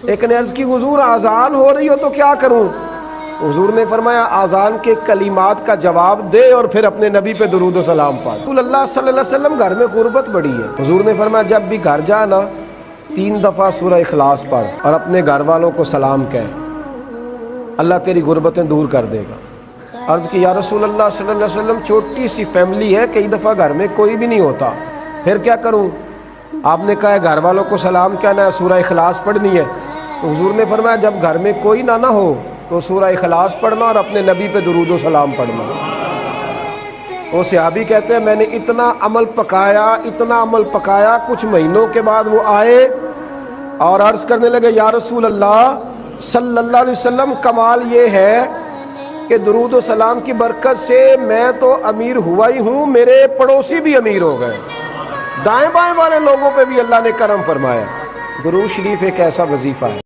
ایک نے عرض کی حضور آزان ہو رہی ہو تو کیا کروں؟ حضور نے فرمایا آزان کے کلمات کا جواب دے اور پھر اپنے نبی پہ درود و سلام پڑھ۔ رسول اللہ صلی اللہ علیہ وسلم گھر میں غربت بڑی ہے، حضور نے فرمایا جب بھی گھر جا نا 3 دفعہ سورہ اخلاص پڑھ اور اپنے گھر والوں کو سلام کہہ، اللہ تیری غربتیں دور کر دے گا۔ عرض کی یا رسول اللہ صلی اللہ علیہ وسلم چھوٹی سی فیملی ہے، کئی دفعہ گھر میں کوئی بھی نہیں ہوتا، پھر کیا کروں؟ آپ نے کہا ہے گھر والوں کو سلام کہنا ہے، سورہ اخلاص پڑھنی ہے۔ تو حضور نے فرمایا جب گھر میں کوئی نہ ہو تو سورہ اخلاص پڑھنا اور اپنے نبی پہ درود و سلام پڑھنا۔ وہ صحابی کہتے ہیں میں نے اتنا عمل پکایا، کچھ مہینوں کے بعد وہ آئے اور عرض کرنے لگے یا رسول اللہ صلی اللہ علیہ وسلم کمال یہ ہے کہ درود و سلام کی برکت سے میں تو امیر ہوا ہی ہوں، میرے پڑوسی بھی امیر ہو گئے، دائیں بائیں والے لوگوں پہ بھی اللہ نے کرم فرمایا۔ درود شریف ایک ایسا وظیفہ ہے۔